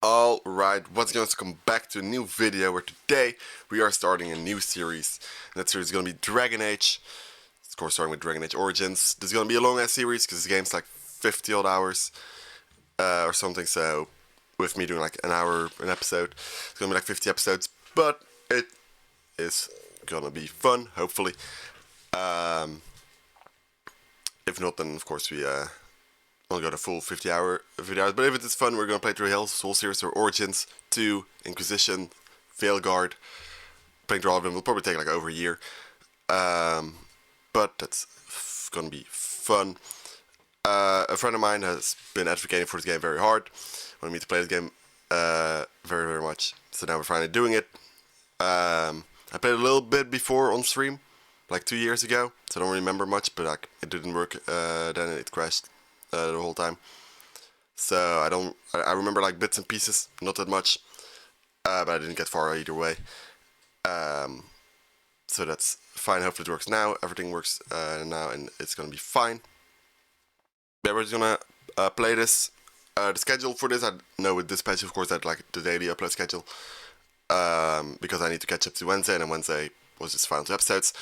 Alright, what's going to come back to a new video where today we are starting a new series. And that series is going to be Dragon Age. Of course, starting with Dragon Age Origins. This is going to be a long ass series because the game's like 50 odd hours or something. So, with me doing like an hour an episode, it's going to be like 50 episodes. But it is going to be fun, hopefully. If not, then of course we I'll go to full 50 hours, but if it is fun, we're going to play through Hell's Soul series, or Origins, 2, Inquisition, Veilguard. Playing through all of them will probably take like over a year, but that's going to be fun. A friend of mine has been advocating for this game very hard, wanted me to play this game very, very much, so now we're finally doing it. I played a little bit before on stream, like 2 years ago, so I don't remember much, but like, it didn't work, then it crashed the whole time. So I remember like bits and pieces, not that much, but I didn't get far either way. So that's fine. Hopefully it works now. Everything works now, and it's gonna be fine. Yeah, we're just gonna play this. The schedule for this, I know with Dispatch, of course, that like the daily upload schedule, because I need to catch up to Wednesday, and then Wednesday was just final 2 episodes.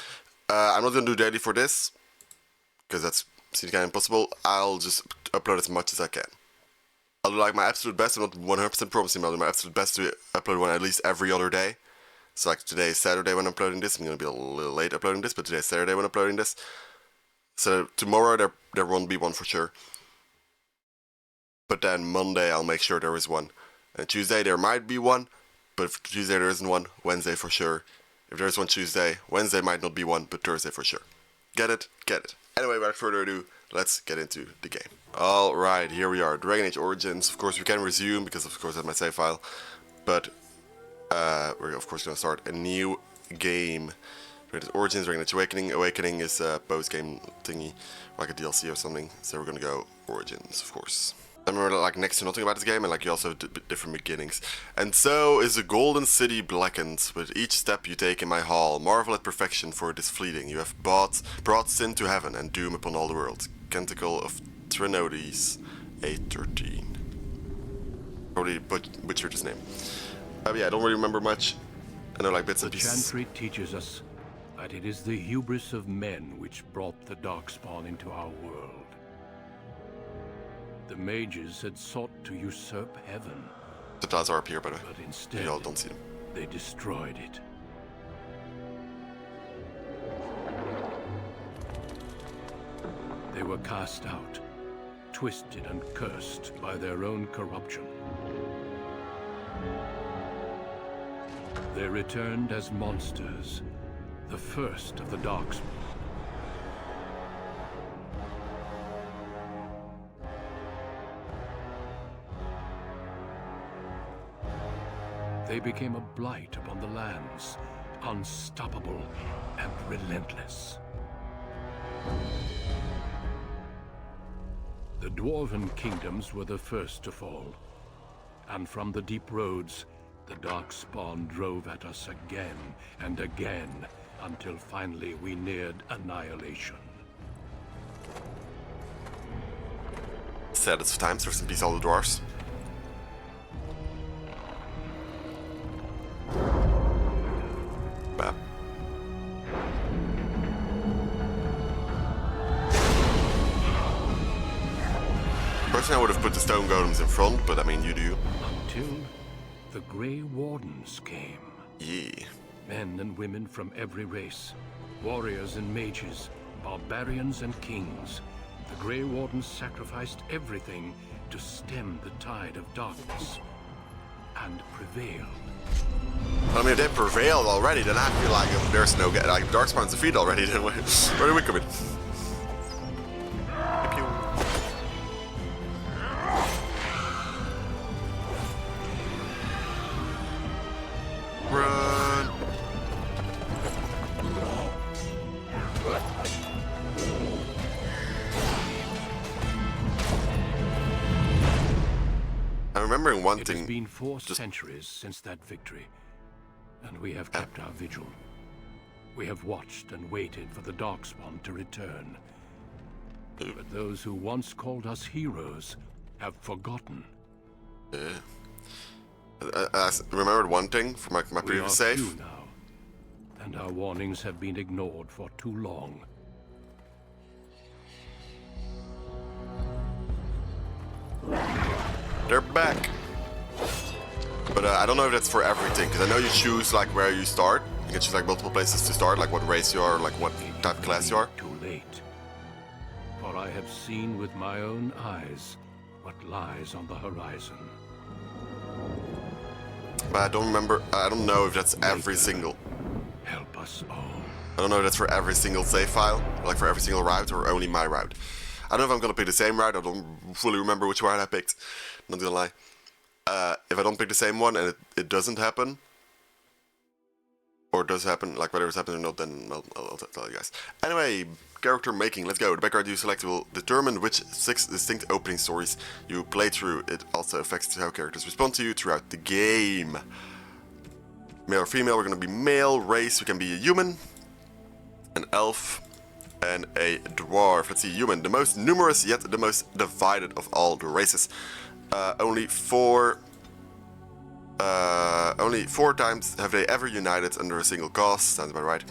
I'm not gonna do daily for this because that's seems kind of impossible. I'll just upload as much as I can. I'll do like my absolute best. I'm not 100% promising, but I'll do my absolute best to upload one at least every other day. So like today is Saturday when I'm uploading this. I'm gonna be a little late uploading this, but today is Saturday when I'm uploading this. So tomorrow there won't be one for sure. But then Monday I'll make sure there is one. And Tuesday there might be one, but if Tuesday there isn't one, Wednesday for sure. If there is one Tuesday, Wednesday might not be one, but Thursday for sure. Get it? Get it. Anyway, without further ado, let's get into the game. Alright, here we are, Dragon Age Origins. Of course we can resume, because of course I have my save file. But we're of course going to start a new game. Dragon Age Origins, Dragon Age Awakening. Awakening is a post-game thingy, like a DLC or something. So we're going to go Origins, of course. I remember like next to nothing about this game, and like you also have different beginnings. And so is the golden city blackened with each step you take in my hall. Marvel at perfection, for it is fleeting. You have brought sin to heaven and doom upon all the world. Canticle of Trinodes, 813. Probably butchered his name. Yeah, I don't really remember much. I know like bits and pieces. The chantry teaches us that it is the hubris of men which brought the darkspawn into our world. The mages had sought to usurp heaven. The dots are up here, by the way. But instead, you all don't see them. They destroyed it. They were cast out, twisted and cursed by their own corruption. They returned as monsters, the first of the darkspawn. They became a blight upon the lands, unstoppable and relentless. The dwarven kingdoms were the first to fall, and from the deep roads, the darkspawn drove at us again and again, until finally we neared annihilation. Saddest of times, rest in peace all the dwarfs. Personally, I would have put the stone golems in front, but I mean, you do. Until the Grey Wardens came. Yeah. Men and women from every race, warriors and mages, barbarians and kings. The Grey Wardens sacrificed everything to stem the tide of darkness, and prevailed. I mean, if they prevailed already, then I feel like if there's no like darkspawn's defeated already, then where do we come in? Run! I'm remembering one thing. It has been 4 centuries since that victory, and we have kept our vigil. We have watched and waited for the darkspawn to return. But those who once called us heroes have forgotten. I remembered one thing from my We are previous save. few now, and our warnings have been ignored for too long. They're back. But I don't know if that's for everything, because I know you choose like where you start. You can choose like multiple places to start, like what race you are, like what type of class you are. Too late. For I have seen with my own eyes what lies on the horizon. But I don't remember. I don't know if that's every single. Help us all. I don't know if that's for every single save file, like for every single route, or only my route. I don't know if I'm gonna pick the same route. I don't fully remember which route I picked. Not gonna lie. If I don't pick the same one and it doesn't happen, or does happen, like whether it's happening or not, then I'll tell you guys. Anyway, character making, let's go. The background you select will determine which 6 distinct opening stories you play through. It also affects how characters respond to you throughout the game. Male or female, we're gonna be male. Race, we can be a human, an elf, and a dwarf. Let's see, human, the most numerous yet the most divided of all the races. Only four times have they ever united under a single cause, sounds about right.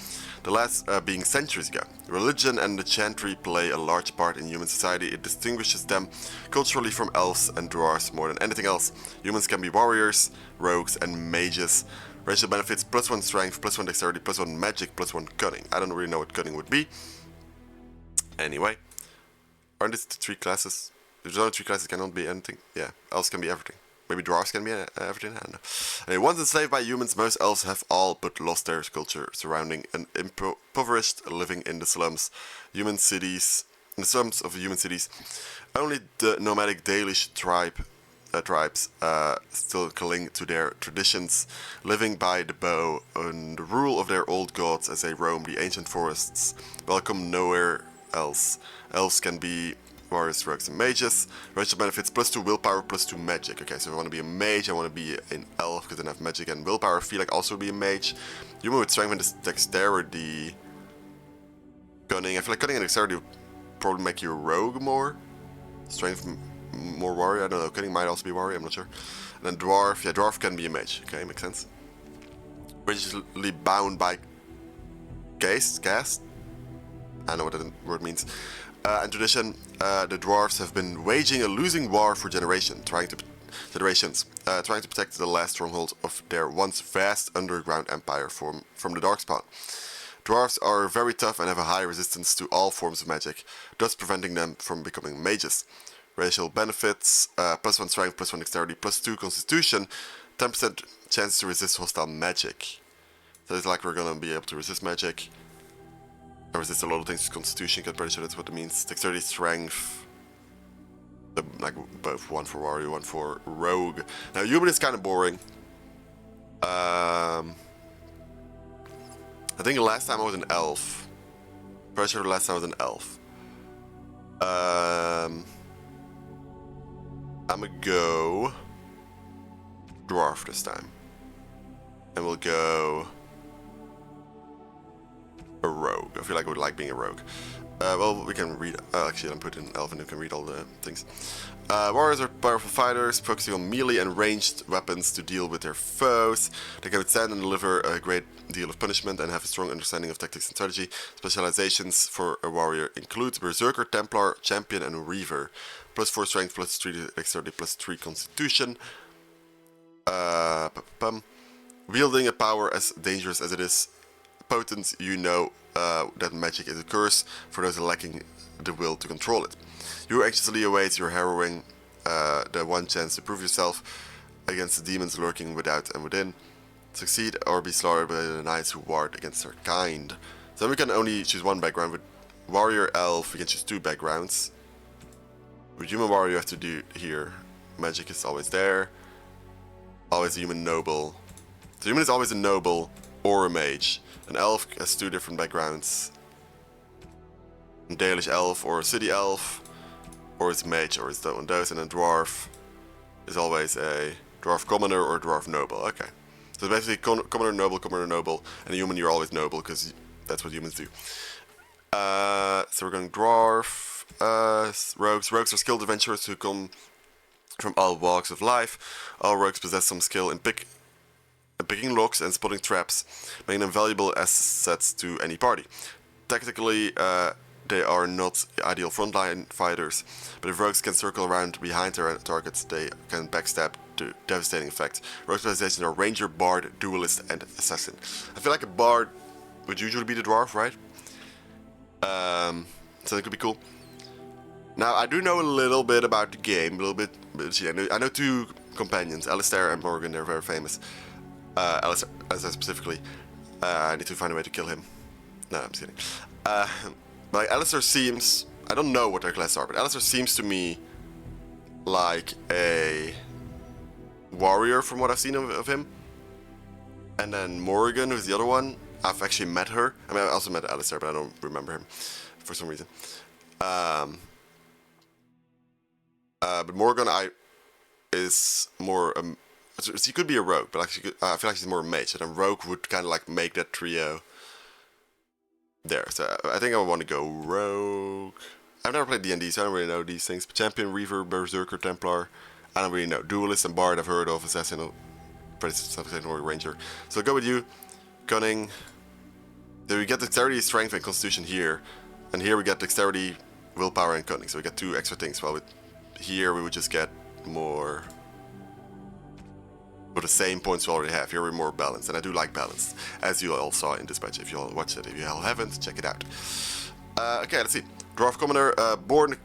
The last being centuries ago. Religion and the chantry play a large part in human society. It distinguishes them culturally from elves and dwarves more than anything else. Humans can be warriors, rogues, and mages. Racial benefits: +1 strength, +1 dexterity, +1 magic, +1 cunning. I don't really know what cunning would be. Anyway, aren't these the 3 classes? If there's only 3 classes, cannot be anything. Yeah, elves can be everything. Maybe dwarves can be everything, I don't know. Anyway, once enslaved by humans, most elves have all but lost their culture surrounding an impoverished living in the slums. In the slums of human cities. Only the nomadic Dalish tribes still cling to their traditions, living by the bow and the rule of their old gods as they roam the ancient forests. Welcome nowhere else. Elves can be warriors, rogues, and mages. Racial benefits: +2 willpower, +2 magic. Okay, so if I want to be a mage, I want to be an elf because then I have magic and willpower. I feel like also be a mage. Human with strength and dexterity. Cunning. I feel like cunning and dexterity would probably make you a rogue more. Strength more warrior. I don't know. Cunning might also be warrior. I'm not sure. And then dwarf. Yeah, dwarf can be a mage. Okay, makes sense. Religiously bound by caste. I know what that word means. And tradition, the dwarves have been waging a losing war for generations, trying to protect the last stronghold of their once vast underground empire from the Darkspawn. Dwarves are very tough and have a high resistance to all forms of magic, thus preventing them from becoming mages. Racial benefits: +1 strength, +1 dexterity, +2 constitution, 10% chance to resist hostile magic. So it's like we're gonna be able to resist magic. I resist a lot of things with constitution, I'm pretty sure that's what it means. Dexterity, strength. Like both, 1 for warrior, 1 for rogue. Now human is kind of boring. I think the last time I was an elf. Pretty sure the last time I was an elf. I'm gonna go dwarf this time. And we'll go a rogue. I feel like I would like being a rogue. Well, we can read. Actually, I'm putting elf and you can read all the things. Warriors are powerful fighters, focusing on melee and ranged weapons to deal with their foes. They can withstand and deliver a great deal of punishment and have a strong understanding of tactics and strategy. Specializations for a warrior include Berserker, Templar, Champion, and Reaver. +4 strength, +3 dexterity, +3 constitution. Wielding a power as dangerous as it is potent, you know that magic is a curse for those lacking the will to control it. You anxiously await your harrowing, the one chance to prove yourself against the demons lurking without and within. Succeed or be slaughtered by the knights who ward against their kind. So we can only choose one background. With warrior elf, we can choose 2 backgrounds. With human warrior, you have to do here. Magic is always there. Always a human noble. So human is always a noble or a mage. An elf has 2 different backgrounds. A Dalish elf or a city elf. Or it's mage or it's one of those. And a dwarf is always a dwarf commoner or dwarf noble. Okay. So basically commoner, noble. And a human, you're always noble because that's what humans do. So we're going dwarf. Rogues. Rogues are skilled adventurers who come from all walks of life. All rogues possess some skill in picking locks and spotting traps, making them valuable assets to any party. Tactically, they are not ideal frontline fighters, but if rogues can circle around behind their targets, they can backstab to devastating effect. Rogue specializations are ranger, bard, duelist, and assassin. I feel like a bard would usually be the dwarf, right? So that could be cool. Now, I do know a little bit about the game, a little bit. I know two companions, Alistair and Morgan. They're very famous. Alistair specifically. I need to find a way to kill him. No, I'm just kidding. Like, Alistair seems... I don't know what their classes are, but Alistair seems to me like a warrior from what I've seen of him. And then Morgan, who's the other one, I've actually met her. I mean, I also met Alistair, but I don't remember him for some reason. But Morgan, is more... she could be a rogue, but like I feel like she's more a mage. So then rogue would kind of like make that trio there. So I think I want to go rogue. I've never played D&D, so I don't really know these things. But champion, reaver, berserker, templar, I don't really know. Duelist and bard I've heard of. Assassin, or ranger. So I'll go with you. Cunning. Then we get dexterity, strength, and constitution here. And here we get dexterity, willpower, and cunning. So we get 2 extra things. While with here we would just get more... for the same points we already have. Here we're more balanced, and I do like balance, as you all saw in this match. If you all watched it, if you all haven't, check it out. Okay, let's see. Dwarf commoner, born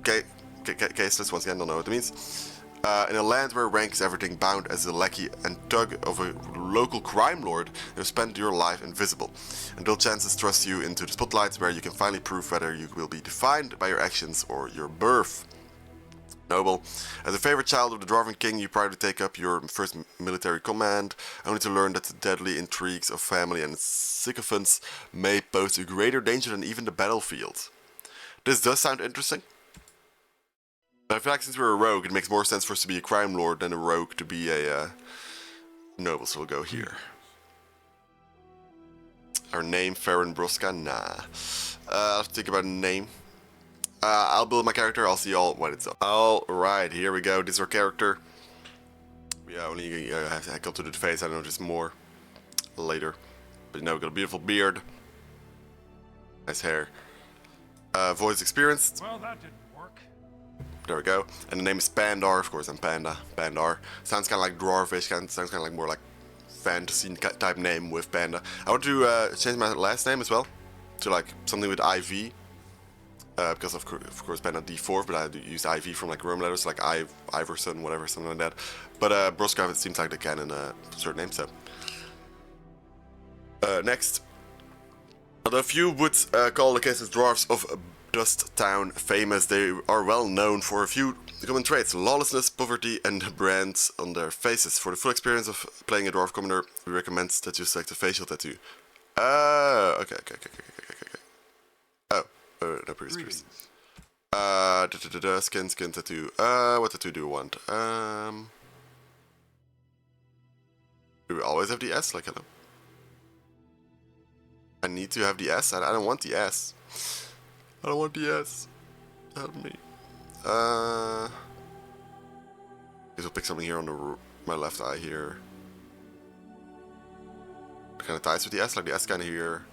caseless. Once again, don't know what it means. In a land where rank is everything, bound as a lackey and thug of a local crime lord, you've spent your life invisible. Until chances thrust you into the spotlights, where you can finally prove whether you will be defined by your actions or your birth. Noble. As a favorite child of the Dwarven King, you proudly take up your first military command, only to learn that the deadly intrigues of family and sycophants may pose a greater danger than even the battlefield. This does sound interesting. But I feel like since we're a rogue, it makes more sense for us to be a crime lord than a rogue to be a noble, so we'll go here. Our name, Farron Broska? Nah. I'll have to think about a name. I'll build my character, I'll see y'all when it's up. Alright, here we go, this is our character. Yeah, only I come to the face, I know there's more later. But you know, we got a beautiful beard. Nice hair. Voice experienced. Well, that didn't work. There we go. And the name is Pandar, of course I'm Panda. Pandar. Sounds kind of like dwarfish, sounds kind of like more like fantasy type name with Panda. I want to change my last name as well. To like something with IV. Because of course Panda D4, but I use IV from like Roman letters, like Iverson, whatever, something like that. But Broska, it seems like the canon certain name, so. Next. Although few would call the cases dwarfs of Dust Town famous, they are well known for a few common traits: lawlessness, poverty, and brands on their faces. For the full experience of playing a dwarf commoner, we recommend that you select a facial tattoo. Okay. No, previous. Skin tattoo. What tattoo do you want? Do we always have the S? Like, I don't... I need to have the S? I don't want the S. I don't want the S. Help me. I guess I'll pick something here on my left eye here. It kind of ties with the S, like the S kind of here.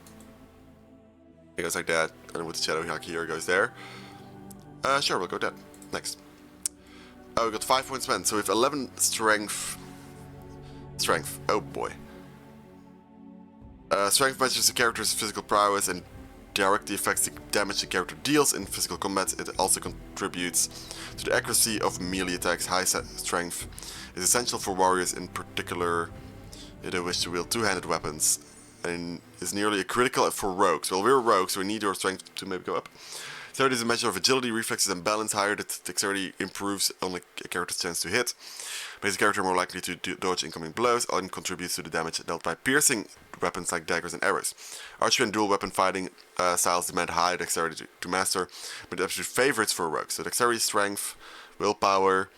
It goes like that, and with the shadow hack here, it goes there. Sure, we'll go that. Next. Oh, we got 5 points spent, so we have 11 strength. Oh boy. Strength measures the character's physical prowess and directly affects the damage the character deals in physical combat. It also contributes to the accuracy of melee attacks. High strength is essential for warriors, in particular if they wish to wield two-handed weapons, and is nearly a critical for rogues. Well, we're rogues, so we need our strength to maybe go up. So it is a measure of agility, reflexes, and balance. Higher the dexterity improves on the character's chance to hit. Makes the character more likely to dodge incoming blows, and contributes to the damage dealt by piercing weapons like daggers and arrows. Archery and dual weapon fighting styles demand high dexterity to master, but absolute favorites for rogues. So dexterity, strength, willpower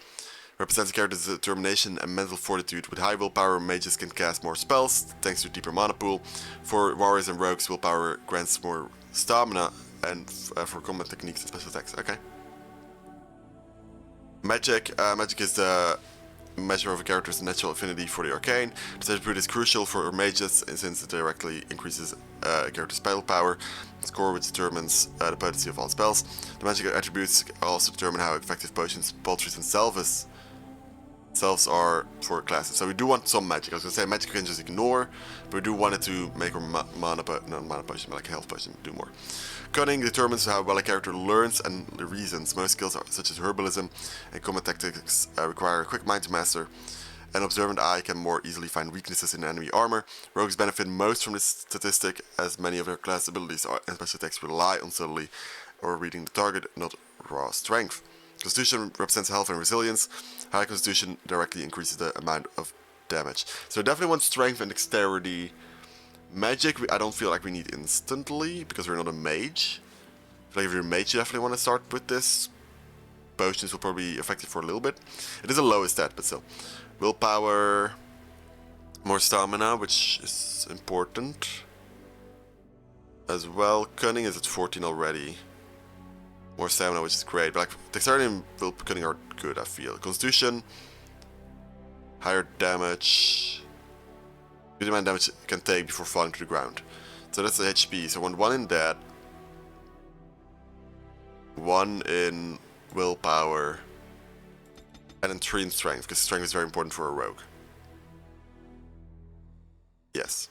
represents the character's determination and mental fortitude. With high willpower, mages can cast more spells thanks to a deeper mana pool. For warriors and rogues, willpower grants more stamina and for combat techniques and special attacks. Okay. Magic. Magic is the measure of a character's natural affinity for the arcane. This attribute is crucial for mages since it directly increases a character's spell power, score which determines the potency of all spells. The magic attributes also determine how effective potions, poultries, and salves are for classes. So we do want some magic. I was gonna say magic we can just ignore, but we do want it to make our mana potion, but like a health potion, do more. Cunning determines how well a character learns and reasons. Most skills such as herbalism and combat tactics require a quick mind to master. An observant eye can more easily find weaknesses in enemy armor. Rogues benefit most from this statistic, as many of their class abilities and special attacks rely on subtly or reading the target, not raw strength. Constitution represents health and resilience. High constitution directly increases the amount of damage. So definitely want strength and dexterity. Magic, I don't feel like we need instantly, because we're not a mage. I feel like if you're a mage, you definitely want to start with this. Potions will probably be effective for a little bit. It is a lowest stat, but still. Willpower, more stamina, which is important as well. Cunning is at 14 already. More stamina, which is great. But like dexterity and cunning are good, I feel. Constitution, higher damage. The amount of damage it can take before falling to the ground. So that's the HP. So I want 1 in that, 1 in willpower, and then 3 in strength, because strength is very important for a rogue. Yes.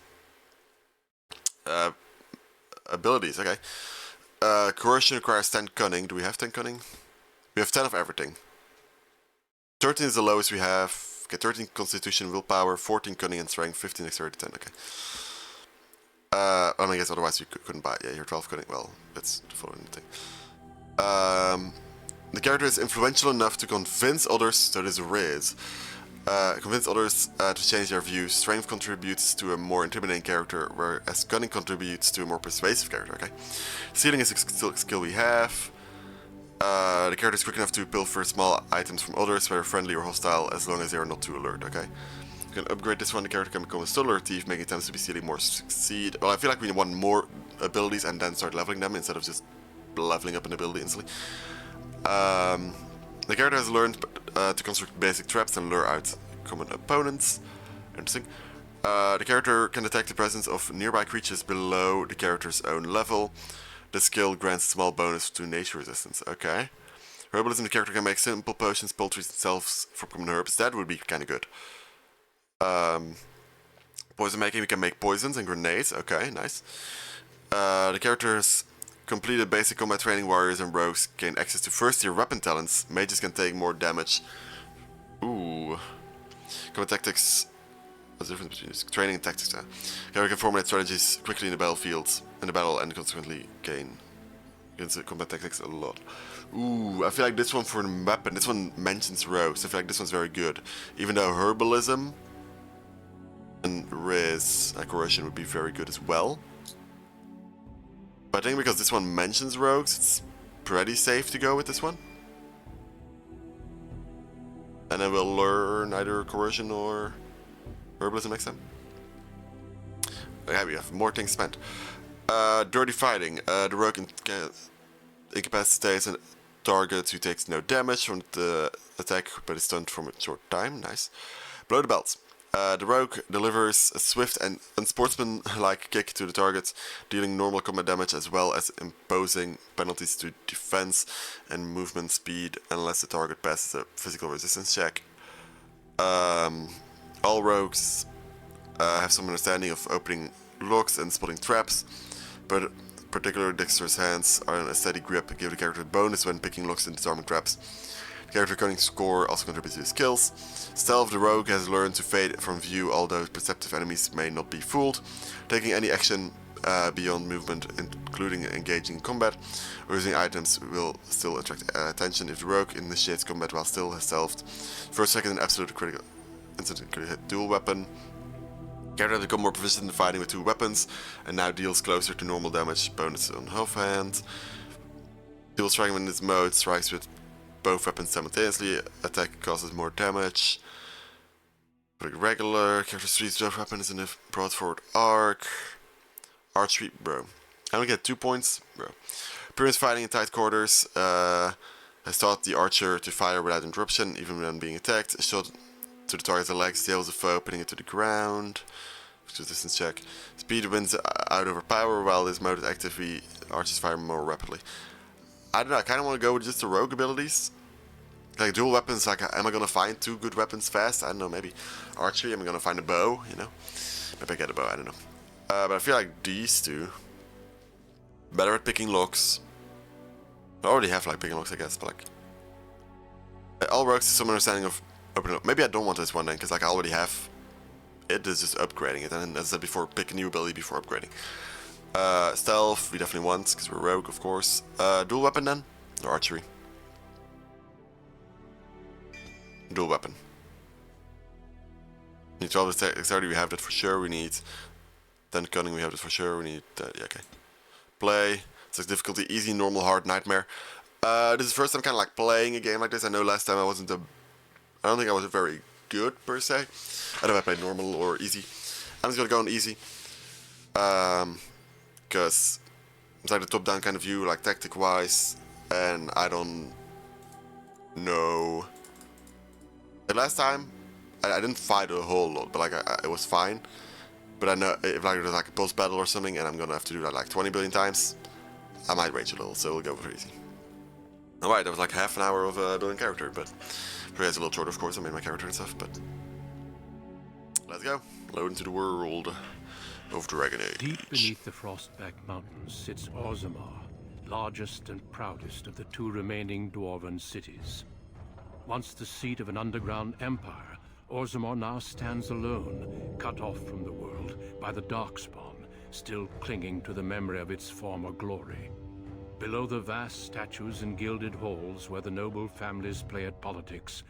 Abilities, okay. Coercion requires 10 cunning. Do we have 10 cunning? We have 10 of everything. 13 is the lowest we have. Okay, 13 constitution, willpower, 14 cunning and strength, 15 dexterity, 10, okay. I guess otherwise you couldn't buy it. Yeah, you're 12 cunning, well, that's the following thing. The character is influential enough to convince others, so this is Riz, convince others to change their views. Strength contributes to a more intimidating character, whereas cunning contributes to a more persuasive character, okay. Stealing is a skill we have. The character is quick enough to pilfer small items from others, whether friendly or hostile, as long as they are not too alert, okay? You can upgrade this one. The character can become a stealer or thief, making attempts to be stealing more succeed. Well, I feel like we want more abilities and then start leveling them instead of just leveling up an ability instantly. The character has learned to construct basic traps and lure out common opponents. Interesting. The character can detect the presence of nearby creatures below the character's own level. The skill grants a small bonus to nature resistance. Okay. Herbalism, the character can make simple potions, poultries, and salves from common herbs. That would be kind of good. Poison making, we can make poisons and grenades. Okay, nice. The character's completed basic combat training. Warriors and rogues gain access to first-tier weapon talents. Mages can take more damage. Ooh. Combat tactics. What's the difference between this? Training and tactics. Character can formulate strategies quickly in the battlefield, and consequently gain against combat tactics a lot. Ooh, I feel like this one for the weapon. This one mentions rogues. I feel like this one's very good, even though herbalism and Riz coercion would be very good as well. But I think because this one mentions rogues, it's pretty safe to go with this one. And then we'll learn either coercion or herbalism next time. Okay, we have more things spent. Dirty fighting. The rogue incapacitates a target who takes no damage from the attack but is stunned for a short time. Nice. Blow the belt. The rogue delivers a swift and unsportsmanlike kick to the target, dealing normal combat damage as well as imposing penalties to defense and movement speed unless the target passes a physical resistance check. All rogues have some understanding of opening locks and spotting traps, but particularly dexterous hands are in a steady grip, give the character a bonus when picking locks and disarming traps. The character cunning score also contributes to his skills. Stealth, the rogue has learned to fade from view, although perceptive enemies may not be fooled. Taking any action beyond movement, including engaging in combat or using items, will still attract attention if the rogue initiates combat while still stealthed. First, second, and absolute critical instant critical hit dual weapon. Character has become more proficient in fighting with 2 weapons and now deals closer to normal damage bonus on offhand. Dual striking in this mode strikes with both weapons simultaneously. Attack causes more damage. Regular character streets both weapons in the broad forward arc. Archery, bro. I only get 2 points, bro. Appearance fighting in tight quarters. has taught the archer to fire without interruption, even when being attacked. A shot to the target's legs deals the foe, putting it to the ground. Distance check. Speed wins out over power. While this mode is active, archers fire more rapidly. I don't know, I kind of want to go with just the rogue abilities. Like dual weapons, like am I going to find 2 good weapons fast? I don't know, maybe archery, am I going to find a bow, you know? Maybe I get a bow, I don't know. But I feel like these 2. Better at picking locks. I already have like picking locks, I guess, but like... all rogues have some understanding of opening up. Maybe I don't want this one then, because like I already have it. Is just upgrading it, and as I said before, pick a new ability before upgrading. Stealth, we definitely want, because we're rogue, of course. Dual weapon then? Or archery? Dual weapon. We need 12 dexterity, we have that for sure. We need 10 cunning, we have that for sure. We need, yeah, okay. Play, so difficulty, easy, normal, hard, nightmare. This is the first time kind of like playing a game like this. I know last time I wasn't I don't think I was very good per se. I don't know if I played normal or easy. I'm just gonna go on easy. Because it's like the top-down kind of view, like tactic-wise, and I don't know. The last time, I didn't fight a whole lot, but like it was fine. But I know if like there's like a boss battle or something, and I'm gonna have to do that like 20 billion times, I might rage a little. So we'll go for easy. Alright, that was like half an hour of building character, but probably it's a little short, of course. I made my character and stuff, but let's go. Load into the world of Dragon Age. Deep beneath the Frostback Mountains sits Orzammar, largest and proudest of the 2 remaining dwarven cities. Once the seat of an underground empire, Orzammar now stands alone, cut off from the world by the Darkspawn, still clinging to the memory of its former glory. Below the vast statues and gilded halls where the noble families play at politics,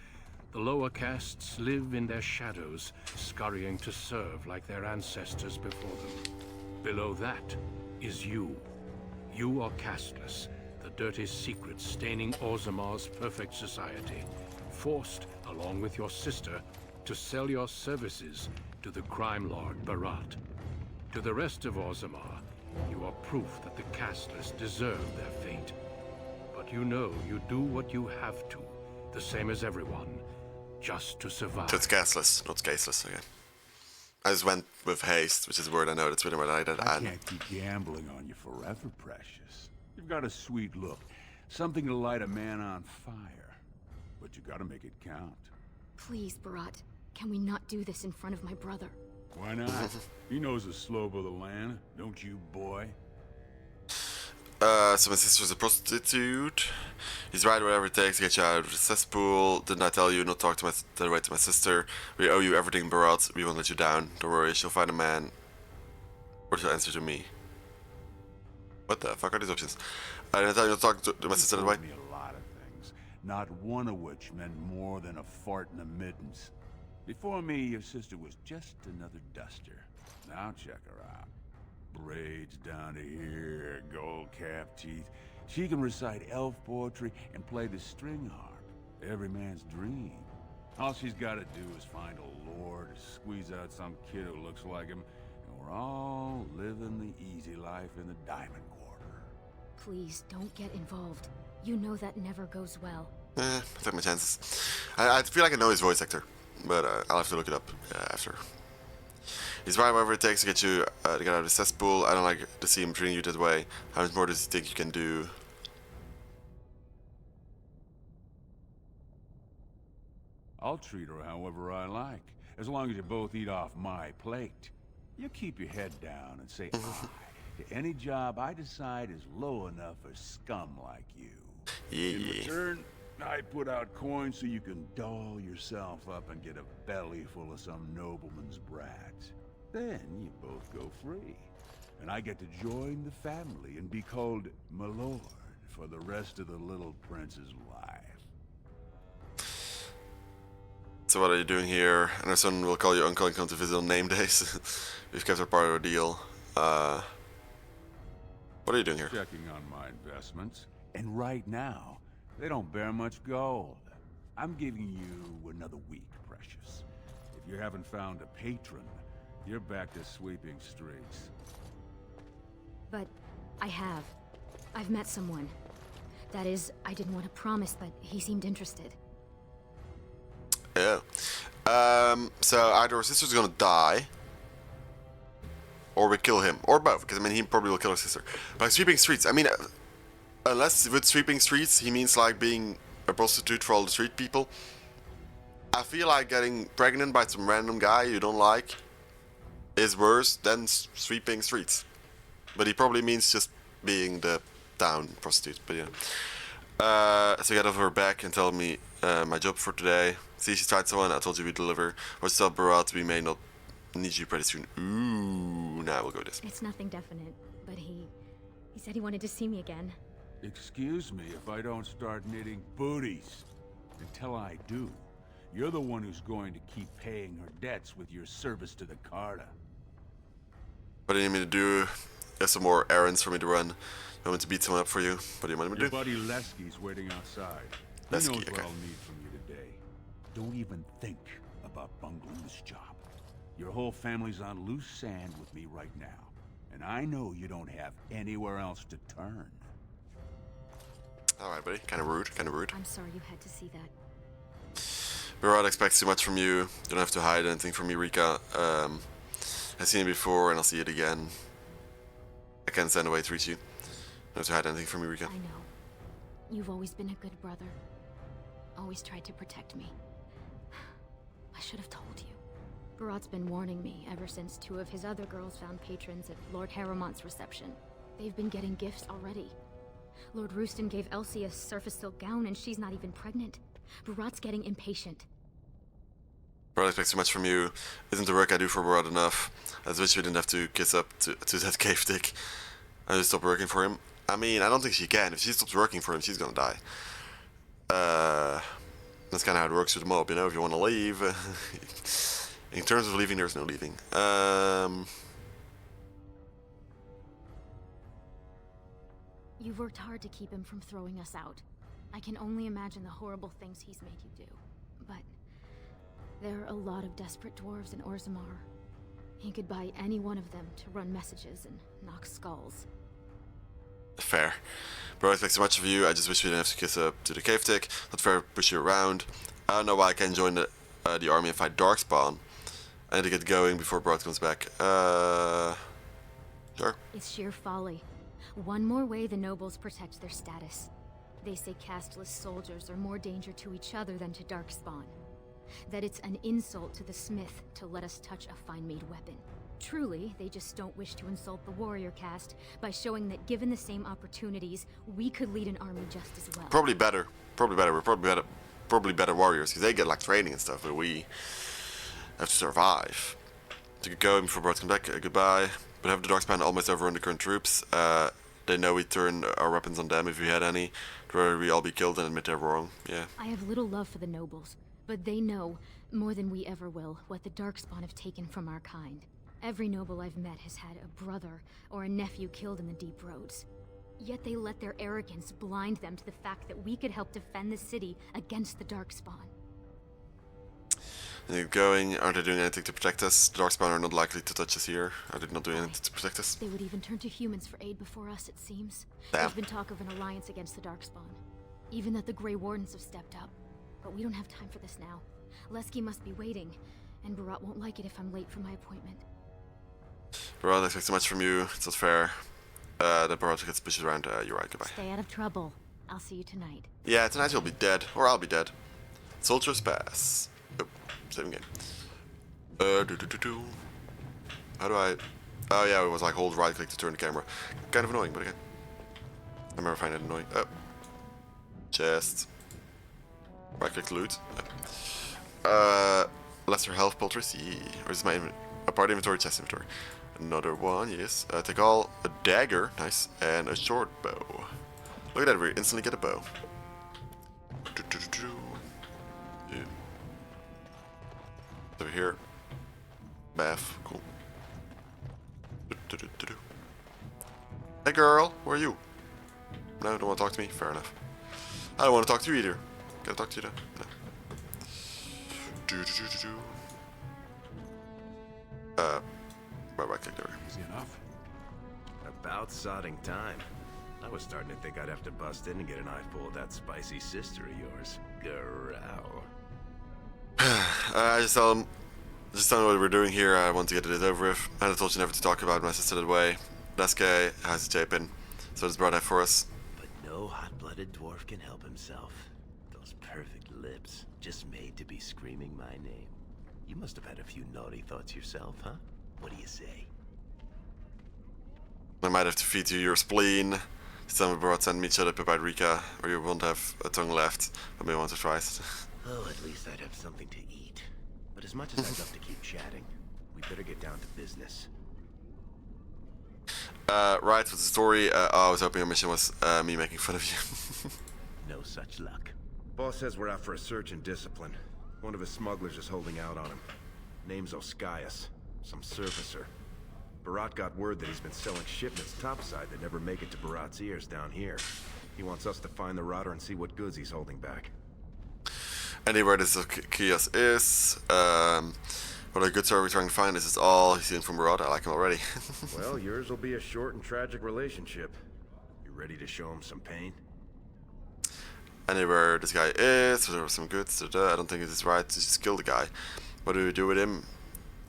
the lower castes live in their shadows, scurrying to serve like their ancestors before them. Below that is you. You are casteless, the dirty secret staining Orzammar's perfect society, forced, along with your sister, to sell your services to the crime lord Barat. To the rest of Orzammar, you are proof that the casteless deserve their fate. But you know you do what you have to, the same as everyone, just to survive. So it's casteless, not scaseless, okay. I just went with haste, which is a word I know that's written right. I can't keep gambling on you forever, Precious. You've got a sweet look, something to light a man on fire. But you gotta make it count. Please, Barat, can we not do this in front of my brother? Why not? He knows the slope of the land, don't you, boy? So my sister's a prostitute. He's right, whatever it takes to get you out of the cesspool. Didn't I tell you not to talk to that way to my sister? We owe you everything, Barat. We won't let you down. Don't worry, she'll find a man. Or she'll answer to me. What the fuck are these options? I didn't tell you not to talk to my sister that way. Me a lot of things, not one of which meant more than a fart in the middens. Before me, your sister was just another duster. Now check her out. Braids down to here, gold cap teeth. She can recite elf poetry and play the string harp. Every man's dream. All she's got to do is find a lord, squeeze out some kid who looks like him, and we're all living the easy life in the Diamond Quarter. Please, don't get involved. You know that never goes well. I'll take my chances. I feel like I know his voice actor, but I'll have to look it up after. He's right, whatever it takes to get you to get out of the cesspool. I don't like to see him treating you that way. How much more does he think you can do? I'll treat her however I like, as long as you both eat off my plate. You keep your head down and say aye to any job I decide is low enough for scum like you. Yeah. In return, I put out coins so you can doll yourself up and get a belly full of some nobleman's brats. Then you both go free. And I get to join the family and be called my lord for the rest of the little prince's life. So what are you doing here? And our son will call you uncle and come to visit on name days. We've kept our part of our deal. What are you doing here? Checking on my investments. And right now, they don't bear much gold. I'm giving you another week, Precious. If you haven't found a patron, you're back to sweeping streets. But I have. I've met someone. That is, I didn't want to promise, but he seemed interested. Yeah. So either our sister's gonna die, or we kill him, or both. Because I mean, he probably will kill our sister. By sweeping streets, I mean, unless with sweeping streets he means like being a prostitute for all the street people. I feel like getting pregnant by some random guy you don't like is worse than sweeping streets. But he probably means just being the town prostitute. But yeah. So get over her back and tell me my job for today. See, she tried someone. I told you we deliver. What's up, Barat? We may not need you pretty soon. Ooh, now we'll go this. It's nothing definite, but he said he wanted to see me again. Excuse me if I don't start knitting booties. Until I do, you're the one who's going to keep paying her debts with your service to the Carta. What do you need me to do? You have some more errands for me to run. You want me to beat someone up for you? What do you want me to Your do? buddy Lesky's waiting outside. He Lesky, knows what okay. I'll need from you today. Don't even think about bungling this job. Your whole family's on loose sand with me right now. And I know you don't have anywhere else to turn. Alright, buddy. Kinda rude, kinda rude. I'm sorry you had to see that. Barat expects too much from you. You don't have to hide anything from me, Rika. I've seen it before and I'll see it again. I can't stand the way it treats you. You don't have to hide anything from me, Rika. I know. You've always been a good brother. Always tried to protect me. I should have told you. Barat's been warning me ever since 2 of his other girls found patrons at Lord Harrowmont's reception. They've been getting gifts already. Lord Rooston gave Elsie a surface silk gown and she's not even pregnant. Barat's getting impatient. Barat expects too much from you. Isn't the work I do for Barat enough? I just wish we didn't have to kiss up to that cave dick. I just stopped working for him. I mean, I don't think she can. If she stops working for him, she's gonna die. That's kind of how it works with the mob, you know? If you want to leave... in terms of leaving, there's no leaving. You've worked hard to keep him from throwing us out. I can only imagine the horrible things he's made you do. But there are a lot of desperate dwarves in Orzammar. He could buy any one of them to run messages and knock skulls. Fair. Bro, expects so much of you. I just wish we didn't have to kiss up to the cave tick. Not fair to push you around. I don't know why I can't join the army and fight Darkspawn. I need to get going before Brod comes back. Sure. It's sheer folly. One more way the nobles protect their status. They say casteless soldiers are more danger to each other than to Darkspawn. That it's an insult to the smith to let us touch a fine-made weapon. Truly, they just don't wish to insult the warrior caste by showing that given the same opportunities, we could lead an army just as well. Probably better. Probably better. We're probably better warriors because they get like training and stuff, but we have to survive. To get going before Brod comes back. Goodbye. But have the Darkspawn almost overrun the current troops. They know we turn our weapons on them if we had any. Rather we all be killed and admit they're wrong. Yeah. I have little love for the nobles, but they know, more than we ever will, what the Darkspawn have taken from our kind. Every noble I've met has had a brother or a nephew killed in the deep roads. Yet they let their arrogance blind them to the fact that we could help defend the city against the Darkspawn. They're going. Are they doing anything to protect us? The Darkspawn are not likely to touch us here. Are they not doing anything to protect us? They would even turn to humans for aid before us, it seems. Damn. There's been talk of an alliance against the Darkspawn. Even that the Grey Wardens have stepped up. But we don't have time for this now. Lesky must be waiting, and Barat won't like it if I'm late for my appointment. Barat expects so much from you. It's not fair. That Barat gets pushed around. You're right. Goodbye. Stay out of trouble. I'll see you tonight. Yeah, tonight you'll be dead, or I'll be dead. Soldiers pass. Oh, saving game. How do I? Oh yeah, it was like hold right click to turn the camera. Kind of annoying, but again, I remember finding it annoying. Oh, chest. Right click to loot. Lesser health poultice. Yeah. Or is my a part inventory, chest inventory? Another one, yes. Take all a dagger, nice, and a short bow. Look at that, we instantly get a bow. Yeah. Over here. Bath, cool. Hey girl, where are you? No, don't want to talk to me? Fair enough. I don't want to talk to you either. Gotta talk to you though. No. Right click there. Easy enough. About sodding time. I was starting to think I'd have to bust in and get an eyeful of that spicy sister of yours. Growl. Just tell him what we're doing here. I want to get it over with. And I told you never to talk about my sister that way. This guy has a tape in, so it's brought that for us. But no hot-blooded dwarf can help himself. Those perfect lips, just made to be screaming my name. You must have had a few naughty thoughts yourself, huh? What do you say? I might have to feed you your spleen. Some brought send me shut up about Rika, or you won't have a tongue left. I may once or twice. Oh, at least I'd have something to eat. But as much as I'd love to keep chatting, we better get down to business. Right, what's the story? I was hoping your mission was me making fun of you. No such luck. Boss says we're out for a search and discipline. One of his smugglers is holding out on him. Name's Oskias, some surfacer. Barat got word that he's been selling shipments topside that never make it to Barat's ears down here. He wants us to find the rotter and see what goods he's holding back. Anywhere this Oskias is, what a good story we're trying to find. This is all he's seen from Barat. I like him already. Well, yours will be a short and tragic relationship. You ready to show him some pain? Anywhere this guy is, there was some goods. I don't think it is right to just kill the guy. What do we do with him?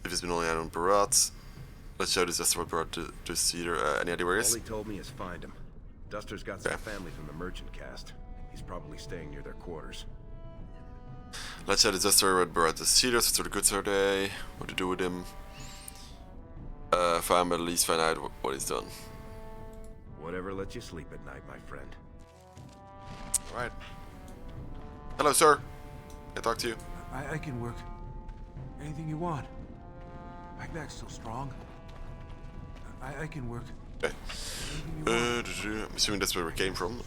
If he's been only out on Barat. Let's show this Duster what Barat to Cedar. Any idea where he is? All he told me is find him. Duster's got some family from the merchant caste. He's probably staying near their quarters. Let's show this Duster what Barat to Cedar. So the goods are they? What to do with him? Find, but at least find out what he's done. Whatever lets you sleep at night, my friend. Alright. Hello, sir. Can I talk to you? I can work. Anything you want. My back's still strong. I can work. Okay. I'm assuming that's where we came from.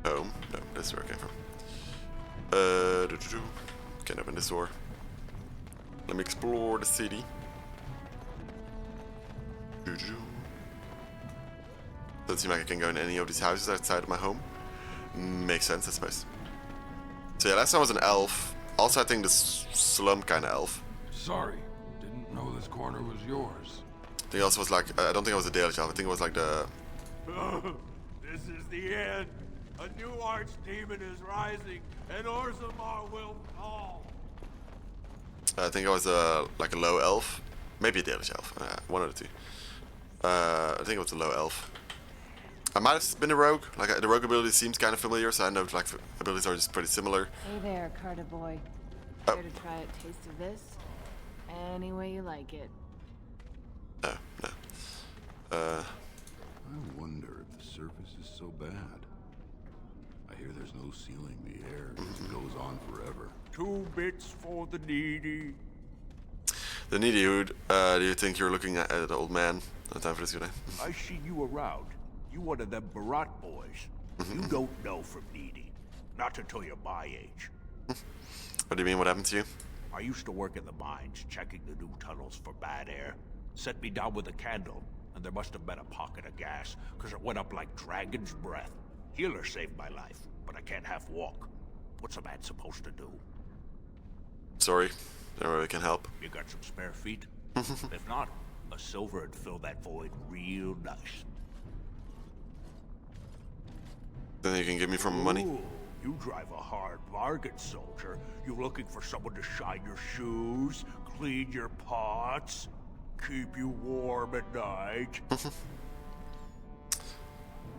Home. No, that's where I came from. Can't open this door. Let me explore the city. Doesn't seem like I can go in any of these houses outside of my home. Makes sense, I suppose. So yeah, last time I was an elf. Also, I think this slum kind of elf. Sorry, didn't know this corner was yours. I think it also was like, I don't think it was a Dalish elf. I think it was like the... This is the end. A new archdemon is rising, and Orzammar will fall. I think it was like a low elf. Maybe a Dalish elf. One of the two. I think it was a low elf. I might have been a rogue. Like the rogue ability seems kind of familiar, so I know like abilities are just pretty similar. Hey there, Carter boy. Oh. Care to try a taste of this? Any way you like it. No, no. I wonder if the surface is so bad. I hear there's no sealing the air. It goes on forever. 2 bits for the needy. The needy hood. Do you think you're looking at the old man? No time for this today. I see you around. You one of them Barat boys. You don't know from needy. Not until you're my age. What do you mean? What happened to you? I used to work in the mines, checking the new tunnels for bad air. Set me down with a candle, and there must have been a pocket of gas, because it went up like dragon's breath. Healer saved my life, but I can't half walk. What's a man supposed to do? Sorry, don't really can help. You got some spare feet? If not, a silver would fill that void real nice. Then you can give me from money. Ooh, you drive a hard bargain, soldier. You looking for someone to shine your shoes, clean your pots, keep you warm at night?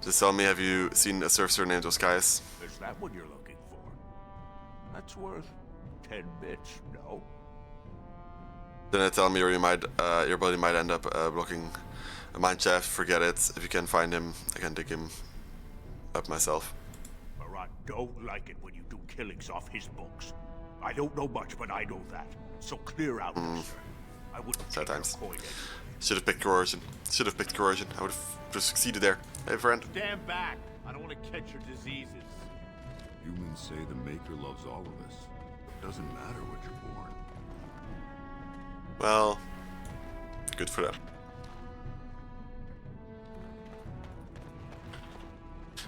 Just tell me, have you seen a surfer named Oskias? Is that what you're looking for? That's worth 10 bits, no? Then tell me, or you might, your buddy might end up blocking a mine shaft. Forget it. If you can find him, I can dig him up myself. Barat don't like it when you do killings off his books. I don't know much, but I know that. So clear out, mister. I wouldn't take your Sometimes. coin anyway. Should have picked coercion. Should have picked coercion. I would have just succeeded there. Hey, friend. Stand back. I don't want to catch your diseases. Humans say the Maker loves all of us. Doesn't matter what you're born. Well, good for them.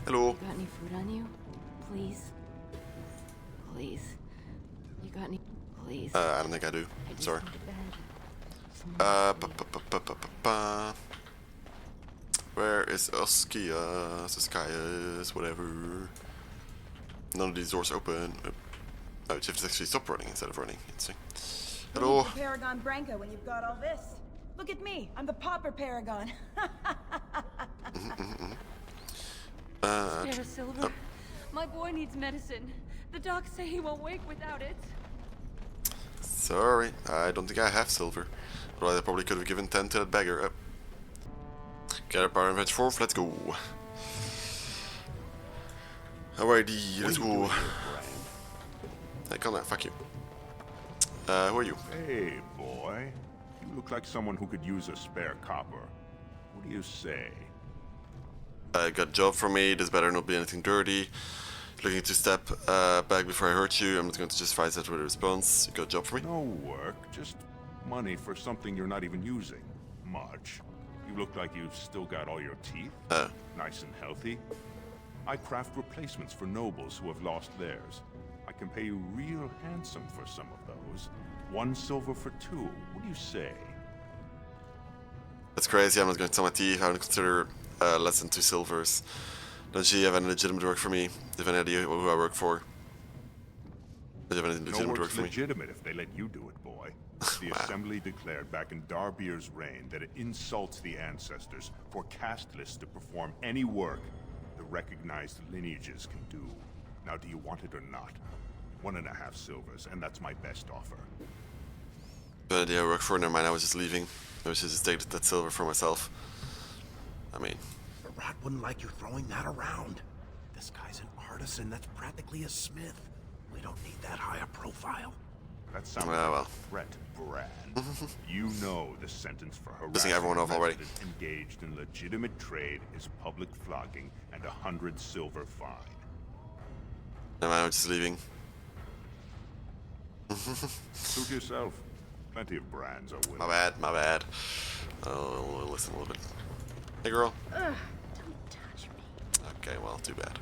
Hello. You got any food on you? Please? Please. You got any? Please. I don't think I do. I just Sorry. went to bed. Ba, ba, ba, ba, ba, ba, ba. Where is Oskias? Whatever. None of these doors open. Oh, you have to actually stop running instead of running. Interesting. Hello. The Paragon Branca when you've got all this. Look at me. I'm the Pauper Paragon. Spare Silver. My boy needs medicine. The docs say he won't wake without it. Sorry, I don't think I have silver. Otherwise I probably could have given 10 to that beggar. Get our power advantage 4, let's go. Alrighty, let's go. Hey, come on, fuck you. Who are you? Hey, boy. You look like someone who could use a spare copper. What do you say? Got a job for me, this better not be anything dirty. Looking to step back before I hurt you. I'm not going to justify that with a response. You got a job for me? No work, just money for something you're not even using. Much. You look like you've still got all your teeth. Nice and healthy. I craft replacements for nobles who have lost theirs. I can pay you real handsome for some of those. 1 silver for 2. What do you say? That's crazy. I'm not going to sell my teeth. I would consider less than 2 silvers. Don't you have any legitimate work for me? Do you have any idea who I work for? Do you have any legitimate work for me? Legitimate if they let you do it, boy. The Assembly declared back in Darbier's reign that it insults the ancestors for casteless to perform any work the recognized lineages can do. Now, do you want it or not? 1.5 silvers, and that's my best offer. Good idea I work for. Never mind, I was just leaving. I was just take that silver for myself. I mean... Rat wouldn't like you throwing that around. This guy's an artisan that's practically a smith. We don't need that high a profile. That sounds well. like a threat, Brand. You know the sentence for Pissing everyone off already. Engaged in legitimate trade is public flogging and 100 silver fine. Never mind, I'm just leaving. Suit yourself. Plenty of brands are willing. My bad. I'll listen a little bit. Hey, girl. Ugh, don't touch me. Okay, well, too bad.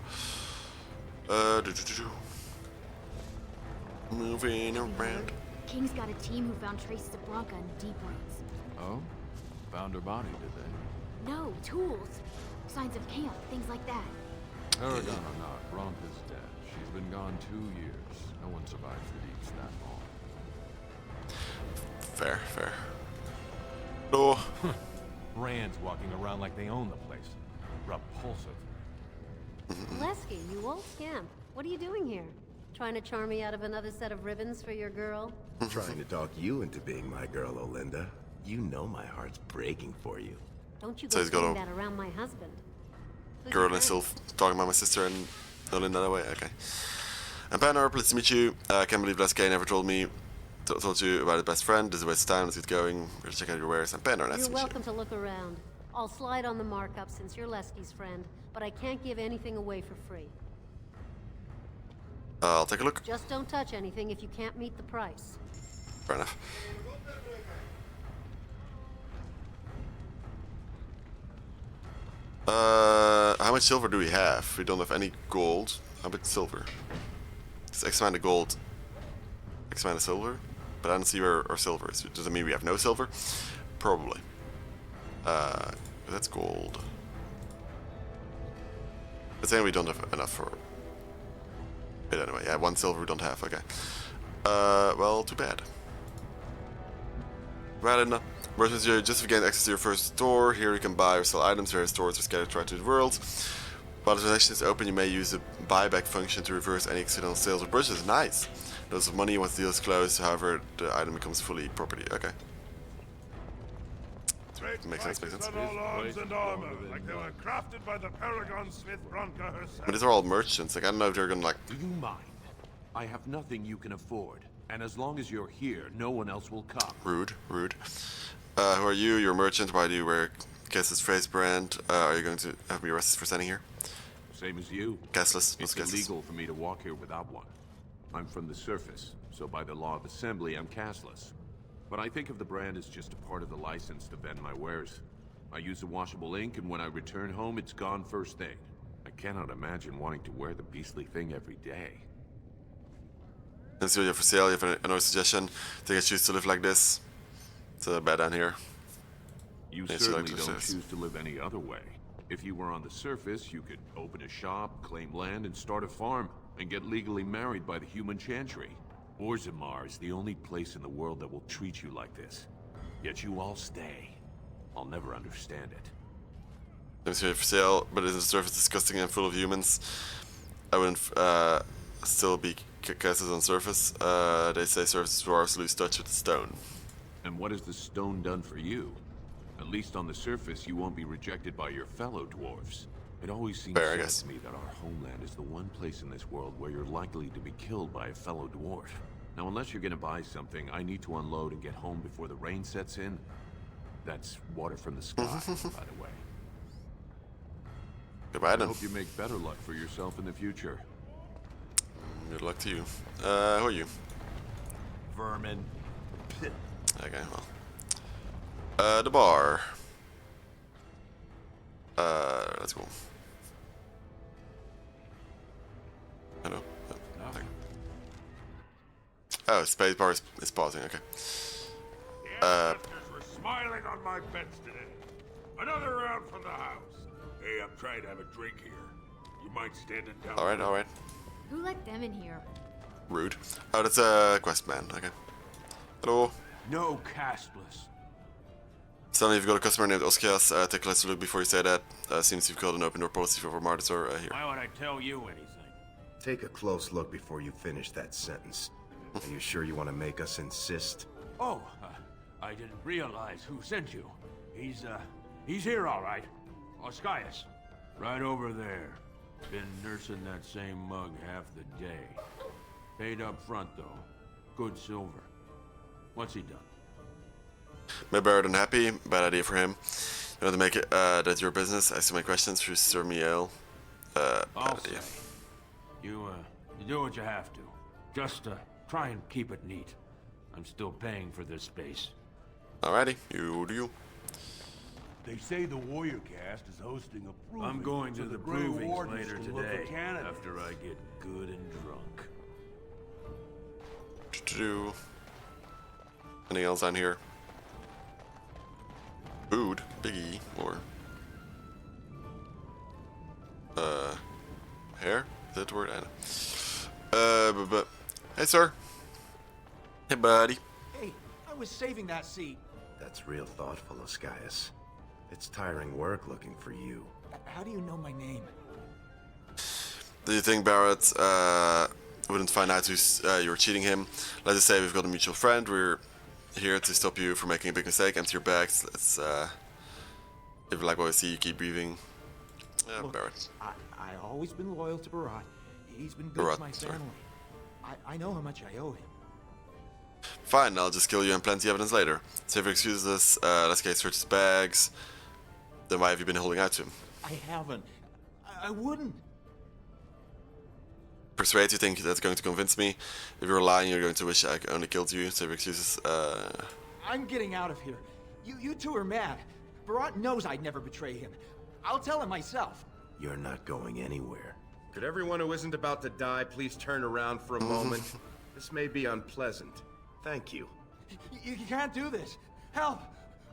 Moving around. King's got a team who found traces of Blanca in the deep ruins. Oh? Found her body, did they? No, tools. Signs of camp, things like that. Paragon or not, Bronca's dead. She's been gone 2 years. No one survived for deeps that long. Fair. No. Brands walking around like they own the place. Repulsive. Lesky, you old scamp. What are you doing here? Trying to charm me out of another set of ribbons for your girl? Trying to talk you into being my girl, Olinda. You know my heart's breaking for you. Don't you So go he's got saying a that around my husband. Who's girl your and still friend? talking about my sister and Nolan that way. Okay. And Pandar, pleased to meet you. I can't believe Lesky never told me. Told you about his best friend. This is a waste of time. Let's get going. We're gonna check out your wares. And Pandar, nice You're to meet you. welcome to look around. I'll slide on the markup since you're Lesky's friend, but I can't give anything away for free. I'll take a look. Just don't touch anything if you can't meet the price. Fair enough. How much silver do we have? We don't have any gold. How much silver? It's X amount of gold, X amount of silver, but I don't see where our silver is. Does it mean we have no silver? Probably. That's gold. It's saying we don't have enough for it anyway. Yeah, 1 silver we don't have. Okay. Well, too bad. Right, Linda. Merchants, you just gained access to your first store. Here you can buy or sell items. Various stores are scattered throughout the world. While the transaction is open, you may use the buyback function to reverse any accidental sales or purchases. Nice. Those of money once the deal is closed. However, the item becomes fully property. Okay. Makes sense. All arms and armor, like they were crafted by the Paragon Smith Bronca herself. But these are all merchants. Like, I don't know if they're gonna like. Do you mind? I have nothing you can afford. And as long as you're here, no one else will come. Rude. Who are you? You're a merchant. Why do you wear Guess's phrase brand? Are you going to have me arrested for standing here? Same as you. Guessless. It's illegal for me to walk here without one. I'm from the surface, so by the law of assembly, I'm castless. But I think of the brand as just a part of the license to vend my wares. I use a washable ink, and when I return home, it's gone first thing. I cannot imagine wanting to wear the beastly thing every day. Let's see what you have for sale. You have another suggestion? Think I choose to live like this? It's bad down here. You Yes, certainly like don't this. choose to live any other way. If you were on the surface, you could open a shop, claim land, and start a farm, and get legally married by the human chantry. Orzammar is the only place in the world that will treat you like this. Yet you all stay. I'll never understand it. Seems to be for sale, but isn't the surface disgusting and full of humans? I wouldn't still be casted on surface. They say surface dwarves lose touch with the stone. And what has the stone done for you? At least on the surface, you won't be rejected by your fellow dwarves. It always seems Fair, I sad guess. to me that our homeland is the one place in this world where you're likely to be killed by a fellow dwarf. Now, unless you're gonna buy something, I need to unload and get home before the rain sets in. That's water from the sky, by the way. Goodbye I then. hope you make better luck for yourself in the future. Good luck to you. Who are you? Vermin. Okay, well. The bar. Let's go. Hello. Oh, thank you. Oh, space bar is pausing, okay. The ancestors were smiling on my beds today. Another round from the house. Hey, I'm trying to have a drink here. You mind standing down? Alright. Who let them in here? Rude. Oh, that's a quest man, okay. Hello. No castless. Suddenly you've got a customer named Oskias. Take a closer look before you say that. Seems you've got an open door policy for Martitor here. Why would I tell you anything? Take a close look before you finish that sentence. Are you sure you want to make us insist? Oh, I didn't realize who sent you. He's here all right. Oskias. Right over there. Been nursing that same mug half the day. Paid up front, though. Good silver. What's he done? Maybe better than happy. Bad idea for him. You want to make it that's your business. Ask my questions through Sir Miel. Bad idea. You do what you have to. Just try and keep it neat. I'm still paying for this space. Alrighty, you do you. They say the warrior cast is hosting a proving. I'm going to the Grey provings Wardens later to look today, for candidates. after I get good and drunk. Do. Anything else on here? Food, Biggie, or hair? Is that the word? I don't know. But hey, sir. Hey, buddy. Hey, I was saving that seat. That's real thoughtful, Oskias. It's tiring work looking for you. How do you know my name? Do you think Barrett wouldn't find out you were cheating him? Let's just say we've got a mutual friend. We're here to stop you from making a big mistake. Empty your bags. Let's if you like what we see, you keep breathing. Look, Barrett. I always been loyal to Barat. He's been good Barat, to my sorry. family. I know how much I owe him. Fine, I'll just kill you and plenty of evidence later. So if you excuse us, let's get search his bags. Then why have you been holding out to him? I haven't. I wouldn't. Persuade you think that's going to convince me. If you're lying, you're going to wish I only killed you. So if you excuse us, I'm getting out of here. You two are mad. Barat knows I'd never betray him. I'll tell him myself. You're not going anywhere. Could everyone who isn't about to die please turn around for a moment? This may be unpleasant. Thank you. You can't do this. Help!